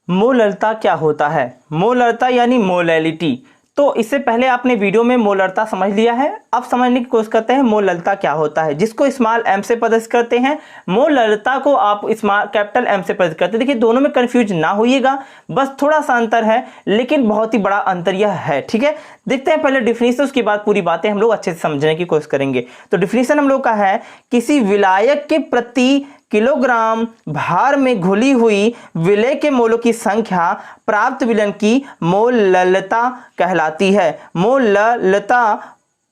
मोलरता क्या होता है? मोलरता यानी मोलैलिटी। तो इससे पहले आपने वीडियो में मोलरता समझ लिया है। अब समझने की कोशिश करते हैं मोलरता क्या होता है, जिसको स्मॉल एम से प्रदर्शित करते हैं। मोलरता को आप स्मॉल कैपिटल एम से प्रदर्शित करते हैं। देखिए दोनों में कंफ्यूज ना होइएगा, बस थोड़ा सा अंतर है, लेकिन बहुत ही बड़ा अंतर यह है। ठीक है, देखते हैं पहले डिफिनीशन, उसके बाद पूरी बातें हम लोग अच्छे से समझने की कोशिश करेंगे। तो डिफिनीशन हम लोग का है, किसी विलायक के प्रति किलोग्राम भार में घुली हुई विलय के मोलों की संख्या प्राप्त विलयन की मोललता कहलाती है। मोललता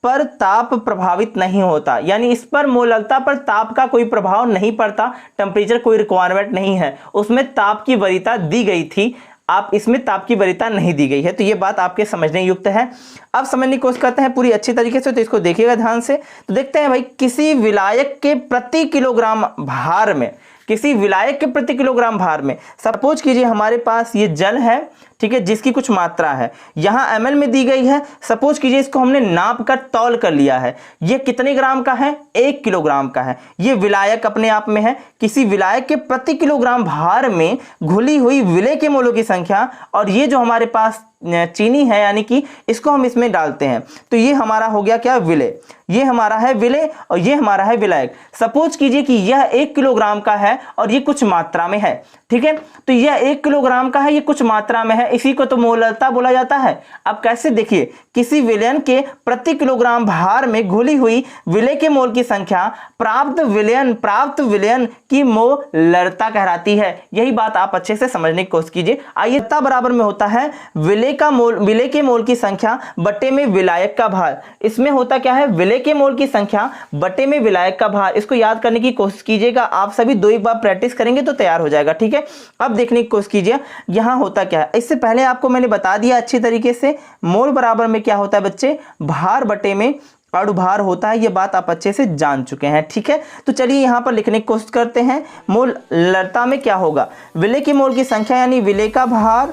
पर ताप प्रभावित नहीं होता, यानी इस पर मोललता पर ताप का कोई प्रभाव नहीं पड़ता। टेम्परेचर कोई रिक्वायरमेंट नहीं है, उसमें ताप की वरीयता दी गई थी, आप इसमें ताप की वरीयता नहीं दी गई है। तो ये बात आपके समझने युक्त है। अब समझने की कोशिश करते हैं पूरी अच्छी तरीके से, तो इसको देखिएगा ध्यान से। तो देखते हैं भाई, किसी विलायक के प्रति किलोग्राम भार में, किसी विलायक के प्रति किलोग्राम भार में, सपोज कीजिए हमारे पास ये जल है, ठीक है, जिसकी कुछ मात्रा है यहां ml में दी गई है। सपोज कीजिए इसको हमने नाप कर तौल कर लिया है, ये कितने ग्राम का है? 1 किलोग्राम का है। ये विलायक अपने आप में है। किसी विलायक के प्रति किलोग्राम भार में घुली हुई विलय के मोलों की संख्या, और ये जो हमारे पास चीनी है, यानी कि इसको हम इसमें डालते हैं, तो ये हमारा हो गया क्या? विलय। ये हमारा है विलय और ये हमारा है विलायक। सपोज कीजिए कि यह 1 किलोग्राम का है और ये कुछ मात्रा में है, ठीक है। तो यह 1 किलोग्राम का है, ये कुछ मात्रा में है, इसी को तो मोलरता बोला जाता है। अब कैसे? देखिए, किसी विलयन के प्रति किलोग्राम भार में घुली हुई विलय के मोल की संख्या प्राप्त विलयन की मोलरता कहलाती है। यही बात आप अच्छे से समझने की कोशिश कीजिए। आइए, बराबर में होता है विलय के मोल की संख्या बटे में विलायक का भार। इसमें होता क्या है? विलय के मोल की संख्या बटे में विलायक का भार। इसको याद करने की कोशिश कीजिएगा, आप सभी 2 एक बार प्रैक्टिस करेंगे तो तैयार हो जाएगा, ठीक है। अब देखने की कोशिश कीजिए यहां होता क्या है। इससे पहले आपको मैंने बता दिया अच्छी तरीके से, मोल बराबर में क्या होता है बच्चे? भार बटे में अणुभार होता है। ये बात आप अच्छे से जान चुके हैं, ठीक है। तो चलिए यहां पर लिखने की कोशिश करते हैं। मोलरता में क्या होगा? विलय के मोल की संख्या यानी विलय का भार,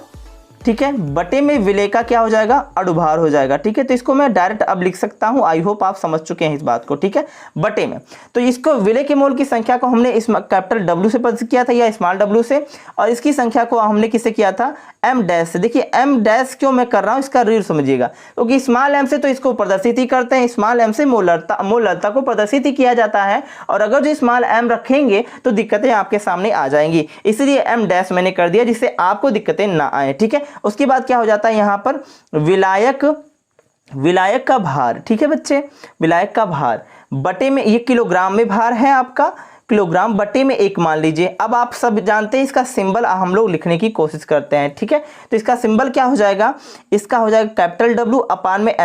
ठीक है, बटे में विलय का क्या हो जाएगा? अणुभार हो जाएगा, ठीक है। तो इसको मैं डायरेक्ट अब लिख सकता हूं। आई होप आप समझ चुके हैं इस बात को, ठीक है, बटे में। तो इसको विलय के मोल की संख्या को हमने इस कैपिटल W से प्रदर्शित किया था या स्मॉल w से, और इसकी संख्या को हमने किससे किया था? m डैश से। देखिए m डैश क्यों मैं कर रहा हूं, इसका रील समझिएगा, क्योंकि स्मॉल m से तो इसको प्रदर्शित ही करते हैं, स्मॉल m से मोलरता को प्रदर्शित ही किया जाता है, और अगर जो स्मॉल m रखेंगे तो दिक्कतें आपके सामने आ जाएंगी, इसलिए m डैश मैंने कर दिया जिससे आपको दिक्कतें ना आए, ठीक है। उसके बाद क्या हो जाता है यहां पर? विलायक का भार, ठीक है बच्चे, विलायक का भार बटे में, ये किलोग्राम में भार है आपका, किलोग्राम बटे में 1 मान लीजिए। अब आप सब जानते हैं इसका सिंबल हम लोग लिखने की कोशिश करते हैं, ठीक है। तो इसका सिंबल क्या हो जाएगा? इसका हो जाएगा कैपिटल W अपान में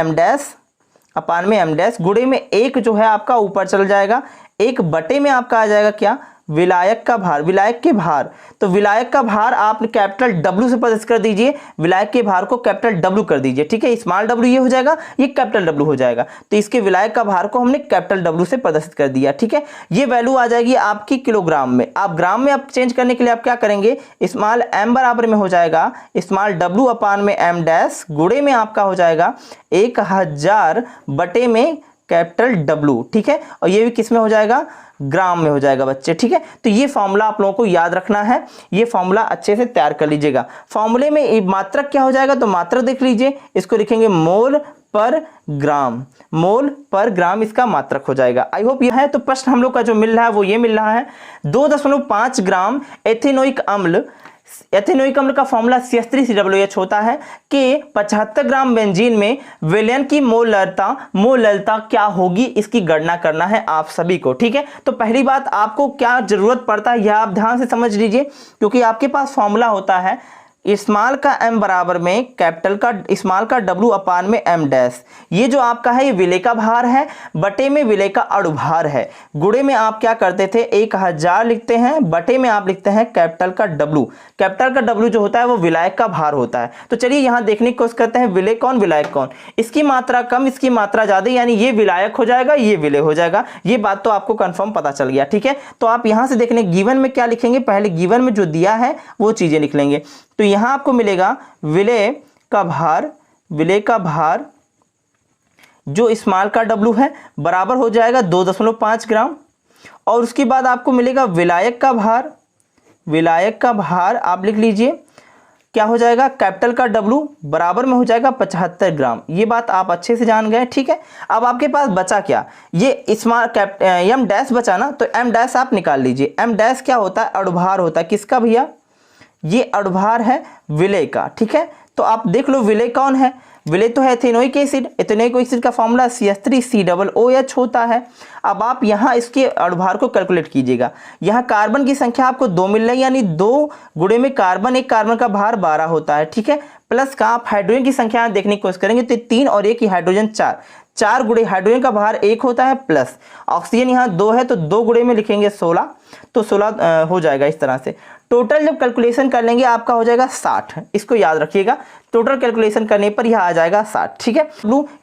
m डैश गुणे में 1 जो है आपका ऊपर चल जाएगा, 1 बटे में आपका आ जाएगा क्या? विलायक का भार, विलायक के भार। तो विलायक का भार आप कैपिटल W से प्रदर्शित कर दीजिए, विलायक के भार को कैपिटल W कर दीजिए, ठीक है। स्मॉल w ये हो जाएगा, ये कैपिटल W हो जाएगा। तो इसके विलायक का भार को हमने कैपिटल W से प्रदर्शित कर दिया, ठीक है। ये वैल्यू आ जाएगी आपकी किलोग्राम में। आप ग्राम में आप चेंज करने के लिए आप क्या करेंगे? स्मॉल m बराबर में हो जाएगा स्मॉल w अपान में m डैश गुणे में आपका हो जाएगा 1000 बटे में कैपिटल W, ठीक है। और ये भी किस में हो जाएगा? ग्राम में हो जाएगा बच्चे, ठीक है। तो ये फॉर्मूला आप लोगों को याद रखना है, ये फॉर्मूला अच्छे से तैयार कर लीजिएगा। फॉर्मूले में मात्रक क्या हो जाएगा? तो मात्रक देख लीजिए, इसको लिखेंगे मोल पर ग्राम, इसका मात्रक हो जाएगा। आई होप यह है। तो प्रश्न हम लोग का जो मिल रहा है वो ये मिल रहा है, 2.5 ग्राम एथेनोइक अम्ल का फॉर्मूला CH3COOH होता है कि 75 ग्राम बेंजीन में विलयन की मोलरता क्या होगी, इसकी गणना करना है आप सभी को, ठीक है। तो पहली बात आपको क्या जरूरत पड़ता है यह आप ध्यान से समझ लीजिए, क्योंकि आपके पास फॉर्मूला होता है स्मॉल का m बराबर में कैपिटल का स्मॉल का W अपान में m डैश। ये जो आपका है ये विलय का भार है, बटे में विलय का अणुभार है, गुणे में आप क्या करते थे? 1000 लिखते हैं, बटे में आप लिखते हैं कैपिटल का W। कैपिटल का W जो होता है वो विलायक का भार होता है। तो चलिए यहां देखने की कोशिश करते हैं, विलय कौन विलायक कौन। इसकी मात्रा कम, इसकी मात्रा ज्यादा, यानी ये विलायक हो जाएगा, ये विलय हो जाएगा। ये बात तो आपको कंफर्म पता चल गया, ठीक है। तो आप यहां से देखने गिवन में क्या लिखेंगे? पहले गिवन में जो दिया है वो चीजें लिख लेंगे। तो यहां आपको मिलेगा विलय का भार जो स्मॉल का W है बराबर हो जाएगा 2.5 ग्राम, और उसके बाद आपको मिलेगा विलायक का भार आप लिख लीजिए क्या हो जाएगा, कैपिटल का W बराबर में हो जाएगा 75 ग्राम। ये बात आप अच्छे से जान गए, ठीक है। अब आपके पास बचा क्या, ये स्मॉल एम डैश बचा ना, तो एम डैश आप निकाल लीजिए। एम डैश क्या होता है, अणुभार होता है। किसका भैया, ये अणुभार है विलेय का, ठीक है। तो आप देख लो विलेय कौन है, विलेय तो है एथेनोइक एसिड। एथेनोइक एसिड का फॉर्मूला CH3COOH होता है। अब आप यहाँ इसके अणुभार को कैलकुलेट कीजिएगा। यहाँ कार्बन की संख्या आपको 2 मिल रही है, यानी 2 गुणे में कार्बन, एक कार्बन का भार 12 होता है, ठीक है। प्लस का आप हाइड्रोजन की संख्या देखने की कोशिश करेंगे तो 3 और 1 हाइड्रोजन 4 गुणे हाइड्रोजन का भार 1 होता है, प्लस ऑक्सीजन यहाँ 2 है तो 2 गुणे में लिखेंगे 16, तो 16 हो जाएगा इस तरह से। टोटल जब कैलकुलेशन कर लेंगे आपका हो जाएगा 60, इसको याद रखिएगा। टोटल कैलकुलेशन करने पर यह आ जाएगा 60, ठीक है।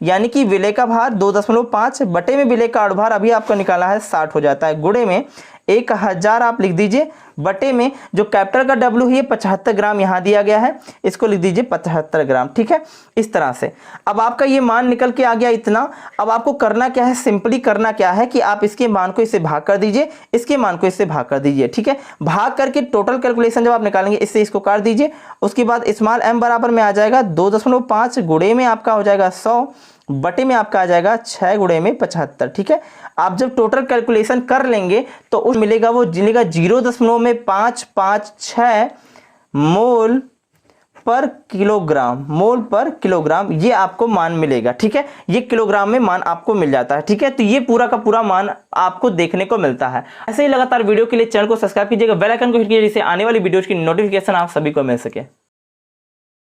यानी कि विलेय का भार 2.5 बटे में विलेय का अणुभार अभी आपको निकाला है 60 हो जाता है, गुणे में 1000 आप लिख दीजिए, बटे में जो कैपिटल का W है 75 ग्राम यहाँ दिया गया है, इसको लिख दीजिए 75 ग्राम, ठीक है। इस तरह से अब आपका ये मान निकल के आ गया इतना। अब आपको करना क्या है, सिंपली करना क्या है कि आप इसके मान को इससे भाग कर दीजिए, इसके मान को इससे भाग कर दीजिए, ठीक है। भाग करके टोटल कैलकुलेशन जब आप निकालेंगे इससे इसको काट दीजिए। उसके बाद स्मॉल m बराबर में आ जाएगा 2.5, गुणे में आपका हो जाएगा 100, बटे में आपका आ जाएगा 6 गुणे में 75, ठीक है। आप जब टोटल कैलकुलेशन कर लेंगे तो उस मिलेगा वो जिलेगा 0.556 मोल पर किलोग्राम, ये आपको मान मिलेगा, ठीक है। ये किलोग्राम में मान आपको मिल जाता है, ठीक है। तो ये पूरा का पूरा मान आपको देखने को मिलता है। ऐसे ही लगातार वीडियो के लिए चैनल को सब्सक्राइब कीजिएगा, बेल आइकन को हिट कीजिए जिससे आने वाली वीडियोज की नोटिफिकेशन आप सभी को मिल सके।